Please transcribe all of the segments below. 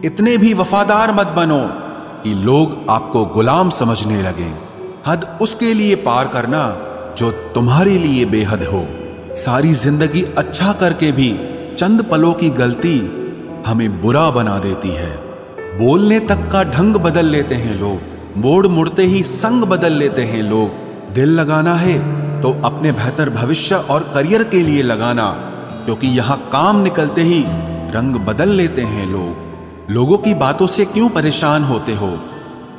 इतने भी वफादार मत बनो कि लोग आपको गुलाम समझने लगें। हद उसके लिए पार करना जो तुम्हारे लिए बेहद हो। सारी जिंदगी अच्छा करके भी चंद पलों की गलती हमें बुरा बना देती है। बोलने तक का ढंग बदल लेते हैं लोग, मोड़ मुड़ते ही संग बदल लेते हैं लोग। दिल लगाना है तो अपने बेहतर भविष्य और करियर के लिए लगाना, क्योंकि यहाँ काम निकलते ही रंग बदल लेते हैं लोग। लोगों की बातों से क्यों परेशान होते हो?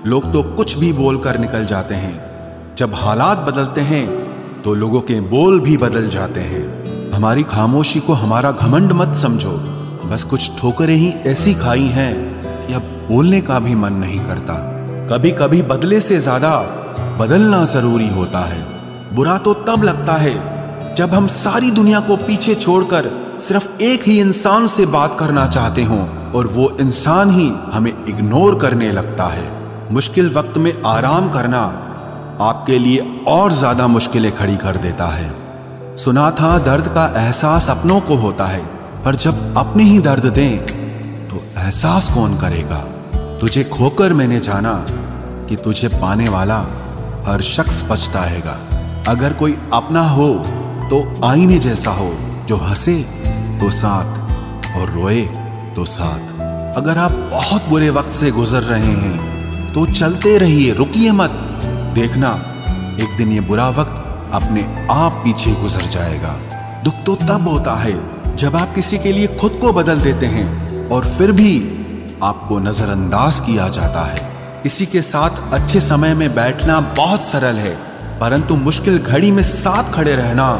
लोग तो कुछ भी बोलकर निकल जाते हैं। जब हालात बदलते हैं तो लोगों के बोल भी बदल जाते हैं। हमारी खामोशी को हमारा घमंड मत समझो। बस कुछ ठोकरें ही ऐसी खाई हैं कि अब बोलने का भी मन नहीं करता। कभी कभी बदले से ज्यादा बदलना जरूरी होता है। बुरा तो तब लगता है जब हम सारी दुनिया को पीछे छोड़कर सिर्फ एक ही इंसान से बात करना चाहते हों और वो इंसान ही हमें इग्नोर करने लगता है। मुश्किल वक्त में आराम करना आपके लिए और ज्यादा मुश्किलें खड़ी कर देता है। सुना था दर्द का एहसास अपनों को होता है, पर जब अपने ही दर्द दें तो एहसास कौन करेगा? तुझे खोकर मैंने जाना कि तुझे पाने वाला हर शख्स पछताएगा। अगर कोई अपना हो तो आईने जैसा हो, जो हंसे तो साथ और रोए तो साथ। अगर आप बहुत बुरे वक्त से गुजर रहे हैं तो चलते रहिए, रुकिए मत। देखना एक दिन ये बुरा वक्त अपने आप पीछे गुजर जाएगा। दुख तो तब होता है जब आप किसी के लिए खुद को बदल देते हैं और फिर भी आपको नजरअंदाज किया जाता है। किसी के साथ अच्छे समय में बैठना बहुत सरल है, परंतु मुश्किल घड़ी में साथ खड़े रहना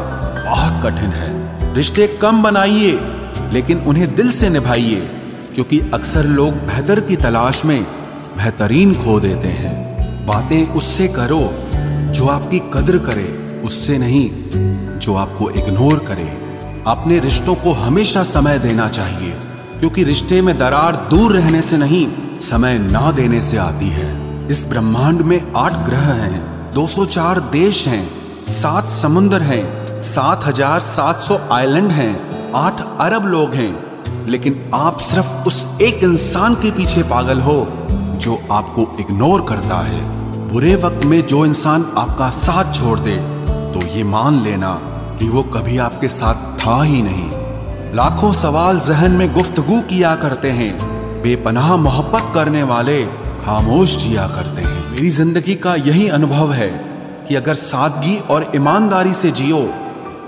बहुत कठिन है। रिश्ते कम बनाइए लेकिन उन्हें दिल से निभाइए, क्योंकि अक्सर लोग बेहतर की तलाश में बेहतरीन खो देते हैं। बातें उससे करो जो आपकी कद्र करे, उससे नहीं जो आपको इग्नोर करे। अपने रिश्तों को हमेशा समय देना चाहिए, क्योंकि रिश्ते में दरार दूर रहने से नहीं, समय ना देने से आती है। इस ब्रह्मांड में 8 ग्रह हैं, 204 देश हैं, 7 समुद्र हैं, 7,700 आइलैंड हैं, 8 अरब लोग हैं, लेकिन आप सिर्फ उस एक इंसान के पीछे पागल हो जो आपको इग्नोर करता है। बुरे वक्त में जो इंसान आपका साथ छोड़ दे तो ये मान लेना कि वो कभी आपके साथ था ही नहीं। लाखों सवाल जहन में गुफ्तगू किया करते हैं, बेपनाह मोहब्बत करने वाले खामोश जिया करते हैं। मेरी जिंदगी का यही अनुभव है कि अगर सादगी और ईमानदारी से जियो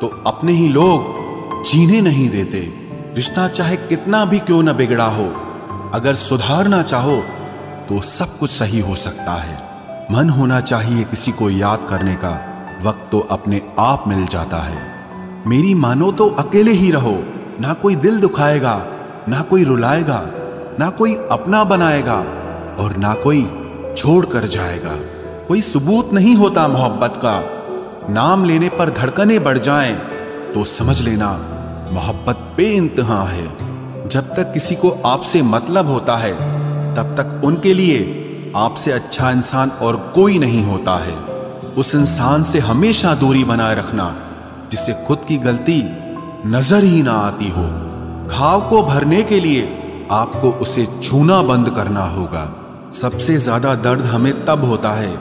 तो अपने ही लोग जीने नहीं देते। रिश्ता चाहे कितना भी क्यों न बिगड़ा हो, अगर सुधारना चाहो तो सब कुछ सही हो सकता है। मन होना चाहिए किसी को याद करने का, वक्त तो अपने आप मिल जाता है। मेरी मानो तो अकेले ही रहो, ना कोई दिल दुखाएगा, ना कोई रुलाएगा, ना कोई अपना बनाएगा और ना कोई छोड़ कर जाएगा। कोई सबूत नहीं होता मोहब्बत का। नाम लेने पर धड़कनें बढ़ जाएं तो समझ लेना मोहब्बत बेइंतहा है। जब तक किसी को आपसे मतलब होता है तब तक उनके लिए आपसे अच्छा इंसान और कोई नहीं होता है। उस इंसान से हमेशा दूरी बनाए रखना जिससे खुद की गलती नजर ही ना आती हो। घाव को भरने के लिए आपको उसे छूना बंद करना होगा। सबसे ज्यादा दर्द हमें तब होता है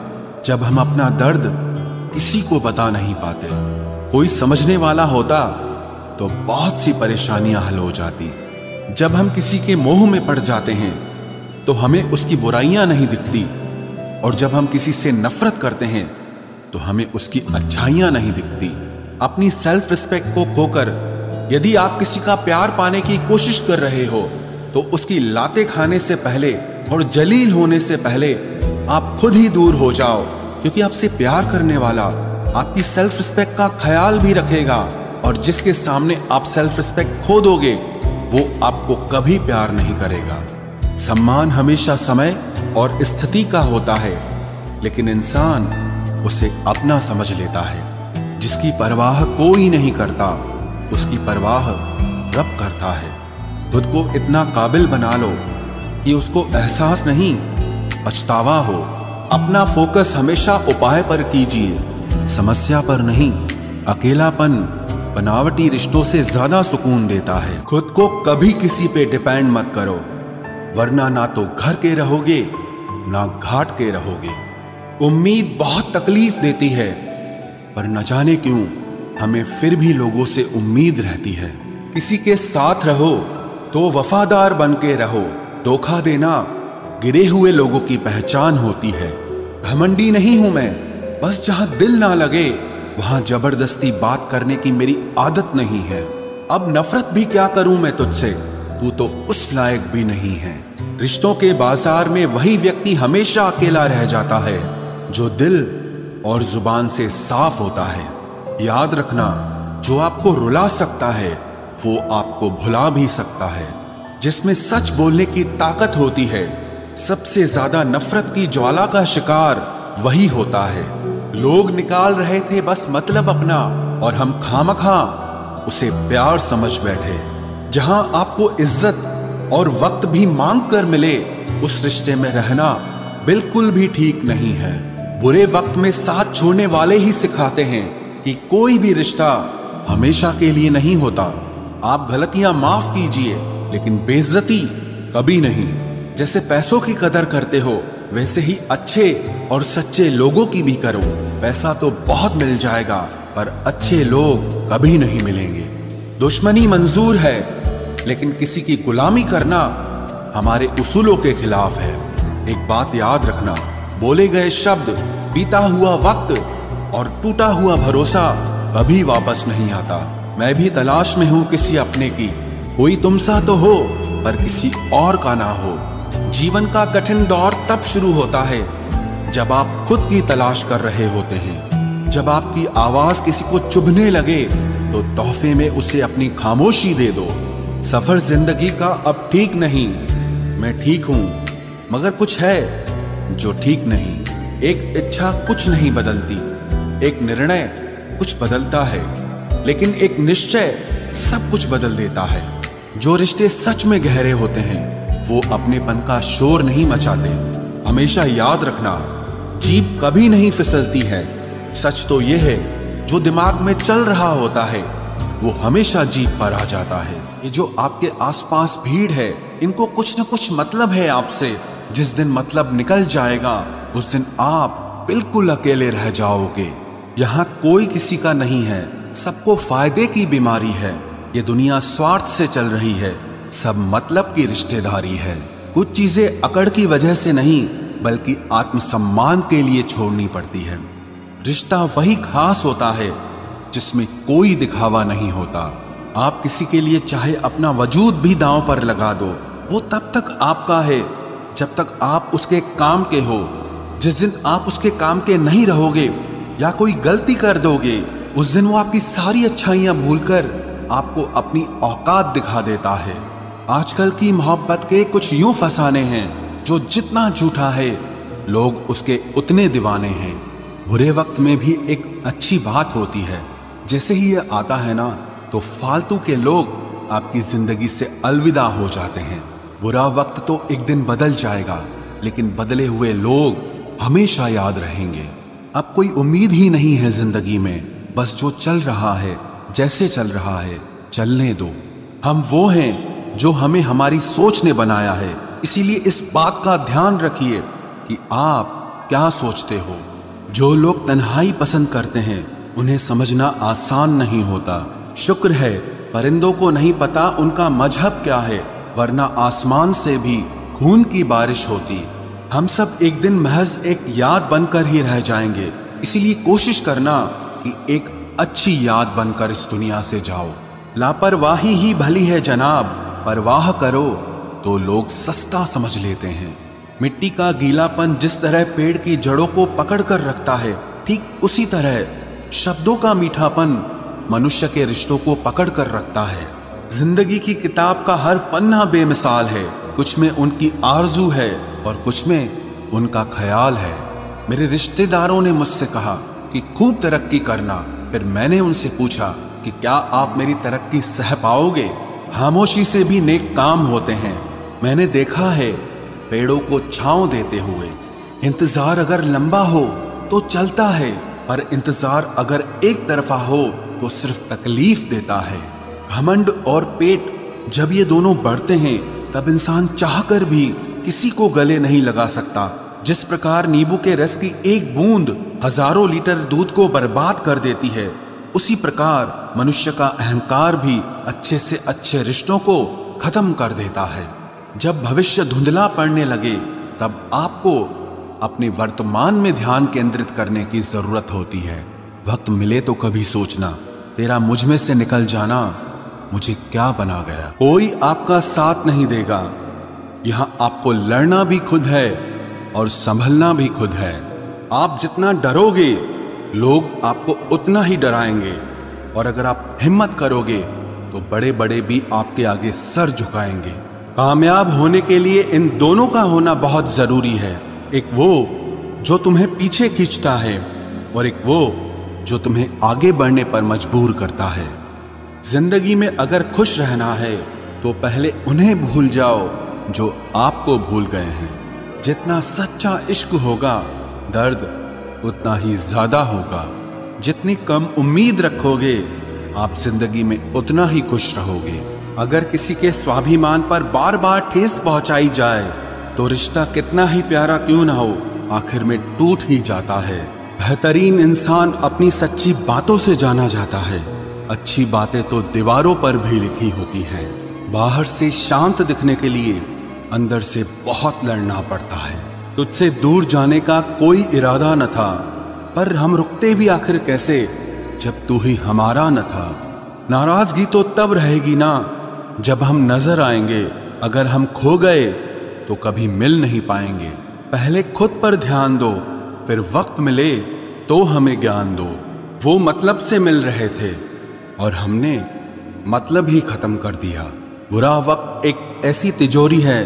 जब हम अपना दर्द किसी को बता नहीं पाते। कोई समझने वाला होता तो बहुत सी परेशानियां हल हो जाती। जब हम किसी के मोह में पड़ जाते हैं तो हमें उसकी बुराइयां नहीं दिखती, और जब हम किसी से नफरत करते हैं तो हमें उसकी अच्छाइयां नहीं दिखती। अपनी सेल्फ रिस्पेक्ट को खोकर यदि आप किसी का प्यार पाने की कोशिश कर रहे हो तो उसकी लाते खाने से पहले और जलील होने से पहले आप खुद ही दूर हो जाओ, क्योंकि आपसे प्यार करने वाला आपकी सेल्फ रिस्पेक्ट का ख्याल भी रखेगा, और जिसके सामने आप सेल्फ रिस्पेक्ट खो दोगे वो आपको कभी प्यार नहीं करेगा। सम्मान हमेशा समय और स्थिति का होता है, लेकिन इंसान उसे अपना समझ लेता है। जिसकी परवाह कोई नहीं करता उसकी परवाह रब करता है। खुद को इतना काबिल बना लो कि उसको एहसास नहीं पछतावा हो। अपना फोकस हमेशा उपाय पर कीजिए, समस्या पर नहीं। अकेलापन बनावटी रिश्तों से ज्यादा सुकून देता है। खुद को कभी किसी पे डिपेंड मत करो। वरना ना तो घर के रहोगे ना घाट के रहोगे। उम्मीद बहुत तकलीफ देती है, पर न जाने क्यों हमें फिर भी लोगों से उम्मीद रहती है। किसी के साथ रहो तो वफादार बन के रहो। धोखा देना गिरे हुए लोगों की पहचान होती है। घमंडी नहीं हूं मैं, बस जहां दिल ना लगे वहां जबरदस्ती बात करने की मेरी आदत नहीं है। अब नफरत भी क्या करूं मैं तुझसे, तू तो उस लायक भी नहीं है। रिश्तों के बाजार में वही व्यक्ति हमेशा अकेला रह जाता है जो दिल और जुबान से साफ होता है। याद रखना, जो आपको रुला सकता है वो आपको भुला भी सकता है। जिसमें सच बोलने की ताकत होती है, सबसे ज्यादा नफरत की ज्वाला का शिकार वही होता है। लोग निकाल रहे थे बस मतलब अपना, और हम खामखा उसे प्यार समझ बैठे। जहां आपको इज्जत और वक्त भी मांग कर मिले, उस रिश्ते में रहना बिल्कुल भी ठीक नहीं है। बुरे वक्त में साथ छोड़ने वाले ही सिखाते हैं कि कोई भी रिश्ता हमेशा के लिए नहीं होता। आप गलतियां माफ कीजिए, लेकिन बेइज्जती कभी नहीं। जैसे पैसों की कदर करते हो, वैसे ही अच्छे और सच्चे लोगों की भी करो। पैसा तो बहुत मिल जाएगा, पर अच्छे लोग कभी नहीं मिलेंगे। दुश्मनी मंजूर है, लेकिन किसी की गुलामी करना हमारे उसूलों के खिलाफ है। एक बात याद रखना, बोले गए शब्द, बीता हुआ वक्त और टूटा हुआ भरोसा कभी वापस नहीं आता। मैं भी तलाश में हूं किसी अपने की। कोई तुम सा तो हो, पर किसी और का ना हो। जीवन का कठिन दौर तब शुरू होता है जब आप खुद की तलाश कर रहे होते हैं। जब आपकी आवाज किसी को चुभने लगे तो तोहफे में उसे अपनी खामोशी दे दो। सफर जिंदगी का अब ठीक नहीं, मैं ठीक हूं, मगर कुछ है जो ठीक नहीं। एक इच्छा कुछ नहीं बदलती, एक निर्णय कुछ बदलता है, लेकिन एक निश्चय सब कुछ बदल देता है। जो रिश्ते सच में गहरे होते हैं वो अपनेपन का शोर नहीं मचाते। हमेशा याद रखना, जीप कभी नहीं फिसलती है। सच तो यह है, जो दिमाग में चल रहा होता है वो हमेशा जीप पर आ जाता है। ये जो आपके आसपास भीड़ है, इनको कुछ न कुछ मतलब है आपसे। जिस दिन मतलब निकल जाएगा, उस दिन आप बिल्कुल अकेले रह जाओगे। यहाँ कोई किसी का नहीं है, सबको फायदे की बीमारी है। ये दुनिया स्वार्थ से चल रही है, सब मतलब की रिश्तेदारी है। कुछ चीजें अकड़ की वजह से नहीं, बल्कि आत्मसम्मान के लिए छोड़नी पड़ती है। रिश्ता वही खास होता है जिसमें कोई दिखावा नहीं होता। आप किसी के लिए चाहे अपना वजूद भी दांव पर लगा दो, वो तब तक आपका है जब तक आप उसके काम के हो। जिस दिन आप उसके काम के नहीं रहोगे या कोई गलती कर दोगे, उस दिन वो आपकी सारी अच्छाइयां भूलकर आपको अपनी औकात दिखा देता है। आजकल की मोहब्बत के कुछ यूं फसाने हैं, जो जितना झूठा है लोग उसके उतने दीवाने हैं। बुरे वक्त में भी एक अच्छी बात होती है, जैसे ही ये आता है ना, तो फालतू के लोग आपकी जिंदगी से अलविदा हो जाते हैं। बुरा वक्त तो एक दिन बदल जाएगा, लेकिन बदले हुए लोग हमेशा याद रहेंगे। अब कोई उम्मीद ही नहीं है जिंदगी में, बस जो चल रहा है, जैसे चल रहा है, चलने दो। हम वो हैं जो हमें हमारी सोच ने बनाया है। इसीलिए इस बात का ध्यान रखिए कि आप क्या सोचते हो। जो लोग तन्हाई पसंद करते हैं, उन्हें समझना आसान नहीं होता। शुक्र है परिंदों को नहीं पता उनका मजहब क्या है, वरना आसमान से भी खून की बारिश होती। हम सब एक दिन महज एक याद बनकर ही रह जाएंगे। इसीलिए कोशिश करना कि एक अच्छी याद बनकर इस दुनिया से जाओ। लापरवाही ही भली है जनाब, परवाह करो तो लोग सस्ता समझ लेते हैं। मिट्टी का गीलापन जिस तरह पेड़ की जड़ों को पकड़ कर रखता है, ठीक उसी तरह शब्दों का मीठापन मनुष्य के रिश्तों को पकड़ कर रखता है। जिंदगी की किताब का हर पन्ना बेमिसाल है। कुछ में उनकी आरजू है और कुछ में उनका ख्याल है। मेरे रिश्तेदारों ने मुझसे कहा कि खूब तरक्की करना। फिर मैंने उनसे पूछा कि क्या आप मेरी तरक्की सह पाओगे? खामोशी से भी नेक काम होते हैं। मैंने देखा है पेड़ों को छांव देते हुए। इंतजार अगर लंबा हो तो चलता है, पर इंतजार अगर एक तरफा हो तो सिर्फ तकलीफ देता है। घमंड और पेट जब ये दोनों बढ़ते हैं, तब इंसान चाहकर भी किसी को गले नहीं लगा सकता। जिस प्रकार नींबू के रस की एक बूंद हजारों लीटर दूध को बर्बाद कर देती है, उसी प्रकार मनुष्य का अहंकार भी अच्छे से अच्छे रिश्तों को खत्म कर देता है। जब भविष्य धुंधला पड़ने लगे तब आपको अपने वर्तमान में ध्यान केंद्रित करने की जरूरत होती है। वक्त मिले तो कभी सोचना, तेरा मुझ में से निकल जाना मुझे क्या बना गया। कोई आपका साथ नहीं देगा। यहां आपको लड़ना भी खुद है और संभलना भी खुद है। आप जितना डरोगे लोग आपको उतना ही डराएंगे, और अगर आप हिम्मत करोगे तो बड़े बड़े भी आपके आगे सर झुकाएंगे। कामयाब होने के लिए इन दोनों का होना बहुत जरूरी है। एक वो जो तुम्हें पीछे खींचता है और एक वो जो तुम्हें आगे बढ़ने पर मजबूर करता है। जिंदगी में अगर खुश रहना है तो पहले उन्हें भूल जाओ जो आपको भूल गए हैं। जितना सच्चा इश्क होगा दर्द उतना ही ज्यादा होगा। जितनी कम उम्मीद रखोगे आप जिंदगी में उतना ही खुश रहोगे। अगर किसी के स्वाभिमान पर बार बार ठेस पहुंचाई जाए तो रिश्ता कितना ही प्यारा क्यों ना हो, आखिर में टूट ही जाता है। बेहतरीन इंसान अपनी सच्ची बातों से जाना जाता है। अच्छी बातें तो दीवारों पर भी लिखी होती हैं। बाहर से शांत दिखने के लिए अंदर से बहुत लड़ना पड़ता है। तुझसे दूर जाने का कोई इरादा न था, पर हम रुकते भी आखिर कैसे जब तू ही हमारा न था। नाराजगी तो तब रहेगी ना जब हम नजर आएंगे। अगर हम खो गए तो कभी मिल नहीं पाएंगे। पहले खुद पर ध्यान दो, फिर वक्त मिले तो हमें ज्ञान दो। वो मतलब से मिल रहे थे और हमने मतलब ही खत्म कर दिया। बुरा वक्त एक ऐसी तिजोरी है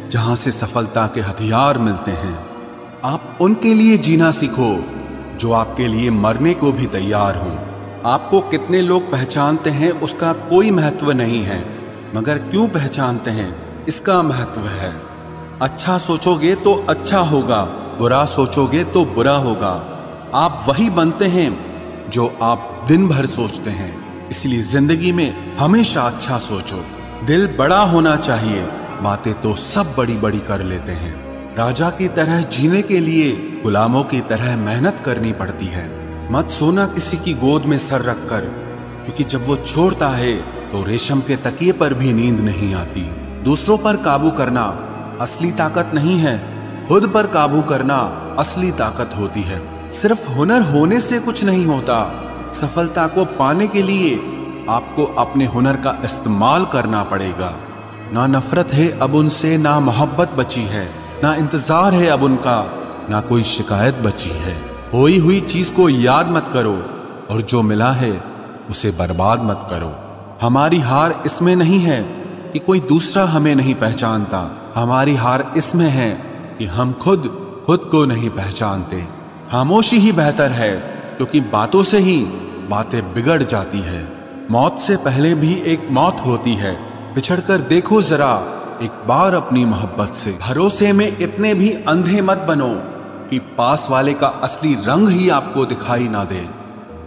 जहां से सफलता के हथियार मिलते हैं। आप उनके लिए जीना सीखो जो आपके लिए मरने को भी तैयार हों। आपको कितने लोग पहचानते हैं उसका कोई महत्व नहीं है, मगर क्यों पहचानते हैं इसका महत्व है। अच्छा सोचोगे तो अच्छा होगा, बुरा सोचोगे तो बुरा होगा। आप वही बनते हैं जो आप दिन भर सोचते हैं। इसलिए जिंदगी में हमेशा अच्छा सोचो। दिल बड़ा होना चाहिए, बातें तो सब बड़ी बड़ी कर लेते हैं। राजा की तरह जीने के लिए गुलामों की तरह मेहनत करनी पड़ती है। मत सोना किसी की गोद में सर रखकर, क्योंकि जब वो छोड़ता है तो रेशम के तकिए पर भी नींद नहीं आती। दूसरों पर काबू करना असली ताकत नहीं है, खुद पर काबू करना असली ताकत होती है। सिर्फ हुनर होने से कुछ नहीं होता। सफलता को पाने के लिए आपको अपने हुनर का इस्तेमाल करना पड़ेगा। ना नफरत है अब उनसे, ना मोहब्बत बची है, ना इंतजार है अब उनका, ना कोई शिकायत बची है। खोई हुई चीज को याद मत करो और जो मिला है उसे बर्बाद मत करो। हमारी हार इसमें नहीं है कि कोई दूसरा हमें नहीं पहचानता। हमारी हार इसमें है कि हम खुद को नहीं पहचानते। खामोशी ही बेहतर है, क्योंकि बातों से ही बातें बिगड़ जाती है। मौत से पहले भी एक मौत होती है। बिछड़कर देखो जरा एक बार अपनी मोहब्बत से। भरोसे में इतने भी अंधे मत बनो कि पास वाले का असली रंग ही आपको दिखाई ना दे।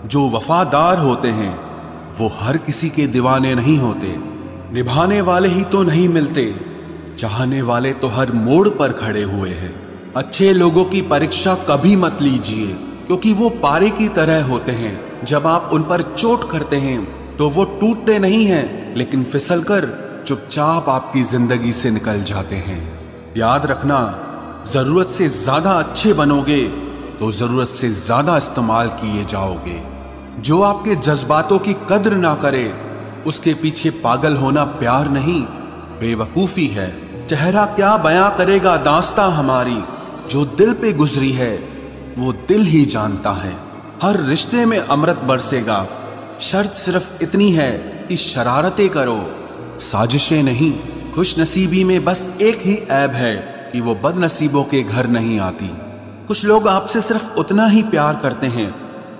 जो वफादार होते हैं वो हर किसी के दीवाने नहीं होते। निभाने वाले ही तो नहीं मिलते, चाहने वाले तो हर मोड़ पर खड़े हुए हैं। अच्छे लोगों की परीक्षा कभी मत लीजिए, क्योंकि वो पारे की तरह होते हैं। जब आप उन पर चोट करते हैं तो वो टूटते नहीं हैं, लेकिन फिसलकर चुपचाप आपकी जिंदगी से निकल जाते हैं। याद रखना, जरूरत से ज्यादा अच्छे बनोगे तो जरूरत से ज्यादा इस्तेमाल किए जाओगे। जो आपके जज्बातों की कद्र ना करे उसके पीछे पागल होना प्यार नहीं, बेवकूफी है। चेहरा क्या बयां करेगा दास्तां हमारी, जो दिल पे गुजरी है वो दिल ही जानता है। हर रिश्ते में अमृत बरसेगा, शर्त सिर्फ इतनी है कि शरारतें करो, साजिशें नहीं। खुश नसीबी में बस एक ही ऐब है कि वो बदनसीबों के घर नहीं आती। कुछ लोग आपसे सिर्फ उतना ही प्यार करते हैं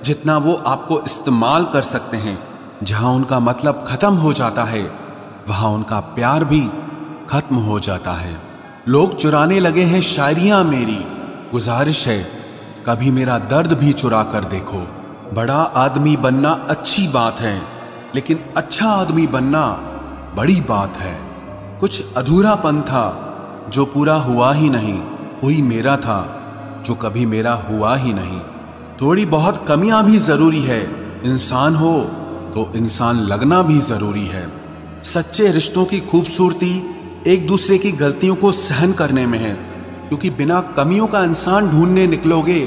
जितना वो आपको इस्तेमाल कर सकते हैं। जहां उनका मतलब खत्म हो जाता है वहां उनका प्यार भी खत्म हो जाता है। लोग चुराने लगे हैं शायरियां मेरी, गुजारिश है कभी मेरा दर्द भी चुरा कर देखो। बड़ा आदमी बनना अच्छी बात है, लेकिन अच्छा आदमी बनना बड़ी बात है। कुछ अधूरापन था जो पूरा हुआ ही नहीं, कोई मेरा था जो कभी मेरा हुआ ही नहीं। थोड़ी बहुत कमियां भी जरूरी है, इंसान हो तो इंसान लगना भी जरूरी है। सच्चे रिश्तों की खूबसूरती एक दूसरे की गलतियों को सहन करने में है, क्योंकि बिना कमियों का इंसान ढूंढने निकलोगे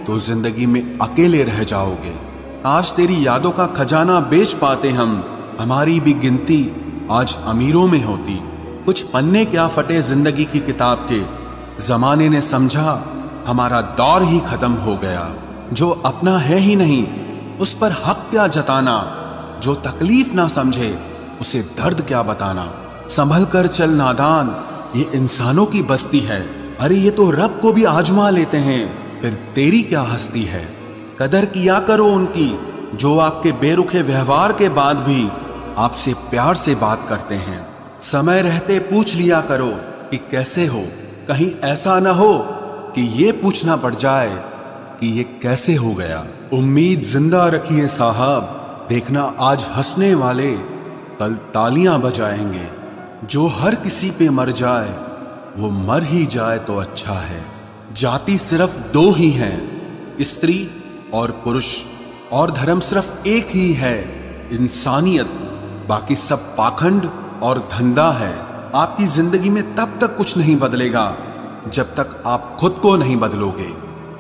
तो जिंदगी में अकेले रह जाओगे। आज तेरी यादों का खजाना बेच पाते हम, हमारी भी गिनती आज अमीरों में होती। कुछ पन्ने क्या फटे जिंदगी की किताब के, जमाने ने समझा हमारा दौर ही खत्म हो गया। जो अपना है ही नहीं उस पर हक क्या जताना, जो तकलीफ ना समझे उसे दर्द क्या बताना। संभल कर चल नादान, ये इंसानों की बस्ती है। अरे ये तो रब को भी आजमा लेते हैं, फिर तेरी क्या हस्ती है। कदर किया करो उनकी जो आपके बेरुखे व्यवहार के बाद भी आपसे प्यार से बात करते हैं। समय रहते पूछ लिया करो कि कैसे हो, कहीं ऐसा ना हो कि ये पूछना पड़ जाए कि ये कैसे हो गया। उम्मीद जिंदा रखिए साहब, देखना आज हंसने वाले कल तालियां बजाएंगे। जो हर किसी पे मर जाए वो मर ही जाए तो अच्छा है। जाति सिर्फ दो ही हैं, स्त्री और पुरुष, और धर्म सिर्फ एक ही है, इंसानियत। बाकी सब पाखंड और धंधा है। आपकी जिंदगी में तब तक कुछ नहीं बदलेगा जब तक आप खुद को नहीं बदलोगे।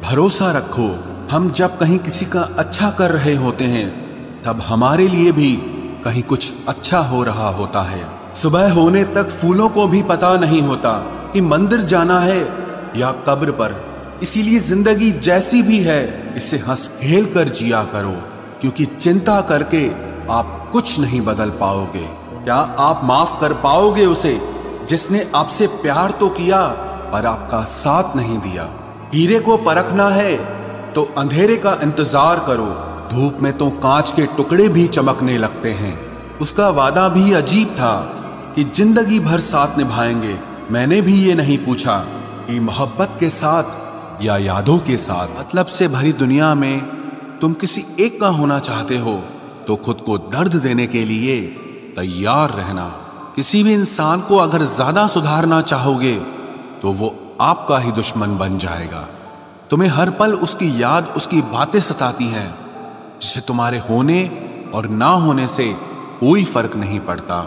भरोसा रखो, हम जब कहीं किसी का अच्छा कर रहे होते हैं तब हमारे लिए भी कहीं कुछ अच्छा हो रहा होता है। सुबह होने तक फूलों को भी पता नहीं होता कि मंदिर जाना है या कब्र पर। इसीलिए जिंदगी जैसी भी है इसे हंस खेल कर जिया करो, क्योंकि चिंता करके आप कुछ नहीं बदल पाओगे। क्या आप माफ कर पाओगे उसे जिसने आपसे प्यार तो किया पर आपका साथ नहीं दिया। हीरे को परखना है तो अंधेरे का इंतजार करो, धूप में तो कांच के टुकड़े भी चमकने लगते हैं। उसका वादा भी अजीब था कि जिंदगी भर साथ निभाएंगे। मैंने भी ये नहीं पूछा कि मोहब्बत के साथ या यादों के साथ। मतलब से भरी दुनिया में तुम किसी एक का होना चाहते हो तो खुद को दर्द देने के लिए तैयार रहना। किसी भी इंसान को अगर ज्यादा सुधारना चाहोगे तो वो आपका ही दुश्मन बन जाएगा। तुम्हें हर पल उसकी याद, उसकी बातें सताती हैं, जिसे तुम्हारे होने और ना होने से कोई फर्क नहीं पड़ता।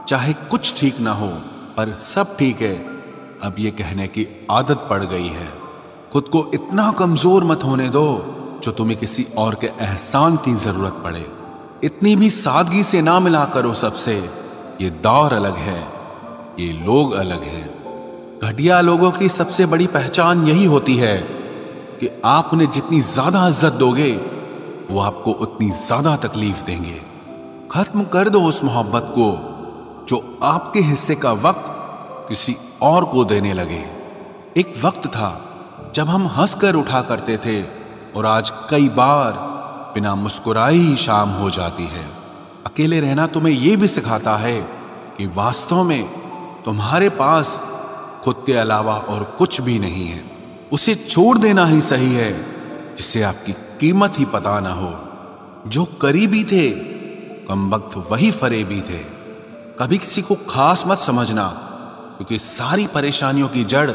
चाहे कुछ ठीक ना हो पर सब ठीक है, अब ये कहने की आदत पड़ गई है। खुद को इतना कमजोर मत होने दो जो तुम्हें किसी और के एहसान की जरूरत पड़े। इतनी भी सादगी से ना मिला करो सबसे, ये दौर अलग है, ये लोग अलग हैं। घटिया लोगों की सबसे बड़ी पहचान यही होती है कि आप उन्हें जितनी ज्यादा इज्जत दोगे वो आपको उतनी ज्यादा तकलीफ देंगे। खत्म कर दो उस मोहब्बत को जो आपके हिस्से का वक्त किसी और को देने लगे। एक वक्त था जब हम हंसकर उठा करते थे और आज कई बार बिना मुस्कुराए ही शाम हो जाती है। अकेले रहना तुम्हें यह भी सिखाता है कि वास्तव में तुम्हारे पास खुद के अलावा और कुछ भी नहीं है। उसे छोड़ देना ही सही है जिससे आपकी कीमत ही पता ना हो। जो करीबी थे कमबख्त वही फरेबी थे। कभी किसी को खास मत समझना, क्योंकि सारी परेशानियों की जड़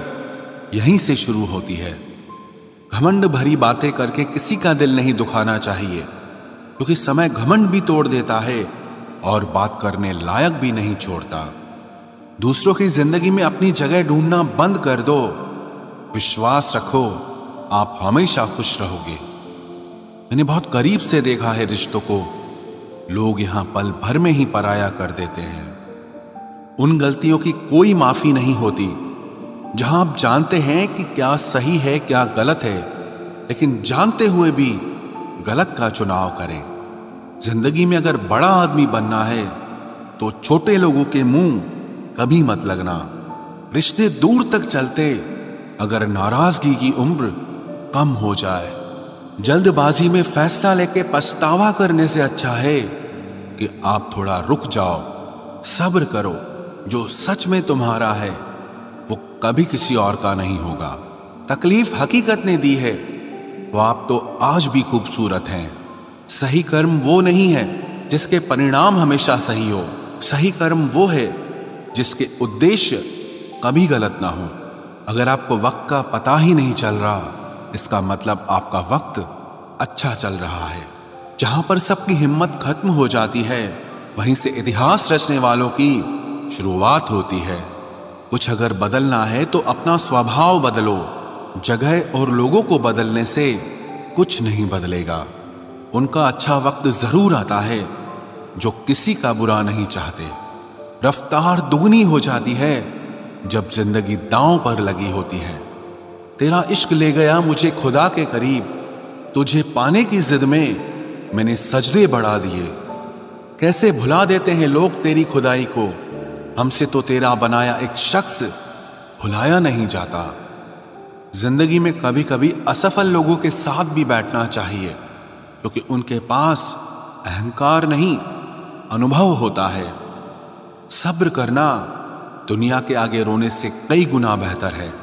यहीं से शुरू होती है। घमंड भरी बातें करके किसी का दिल नहीं दुखाना चाहिए, क्योंकि समय घमंड भी तोड़ देता है और बात करने लायक भी नहीं छोड़ता। दूसरों की जिंदगी में अपनी जगह ढूंढना बंद कर दो। विश्वास रखो, आप हमेशा खुश रहोगे। मैंने बहुत करीब से देखा है रिश्तों को, लोग यहां पल भर में ही पराया कर देते हैं। उन गलतियों की कोई माफी नहीं होती जहां आप जानते हैं कि क्या सही है क्या गलत है, लेकिन जानते हुए भी गलत का चुनाव करें। जिंदगी में अगर बड़ा आदमी बनना है तो छोटे लोगों के मुंह कभी मत लगना। रिश्ते दूर तक चलते अगर नाराजगी की उम्र कम हो जाए। जल्दबाजी में फैसला लेके पछतावा करने से अच्छा है कि आप थोड़ा रुक जाओ, सब्र करो। जो सच में तुम्हारा है वो कभी किसी और का नहीं होगा। तकलीफ हकीकत ने दी है तो आप तो आज भी खूबसूरत हैं। सही कर्म वो नहीं है जिसके परिणाम हमेशा सही हो। सही कर्म वो है जिसके उद्देश्य कभी गलत ना हो। अगर आपको वक्त का पता ही नहीं चल रहा, इसका मतलब आपका वक्त अच्छा चल रहा है। जहां पर सबकी हिम्मत खत्म हो जाती है, वहीं से इतिहास रचने वालों की शुरुआत होती है। कुछ अगर बदलना है तो अपना स्वभाव बदलो। जगह और लोगों को बदलने से कुछ नहीं बदलेगा। उनका अच्छा वक्त जरूर आता है जो किसी का बुरा नहीं चाहते। रफ्तार दुगनी हो जाती है जब जिंदगी दांव पर लगी होती है। तेरा इश्क ले गया मुझे खुदा के करीब, तुझे पाने की जिद में मैंने सजदे बढ़ा दिए। कैसे भुला देते हैं लोग तेरी खुदाई को, हमसे तो तेरा बनाया एक शख्स भुलाया नहीं जाता। जिंदगी में कभी कभी असफल लोगों के साथ भी बैठना चाहिए, क्योंकि उनके पास अहंकार नहीं अनुभव होता है। सब्र करना दुनिया के आगे रोने से कई गुना बेहतर है।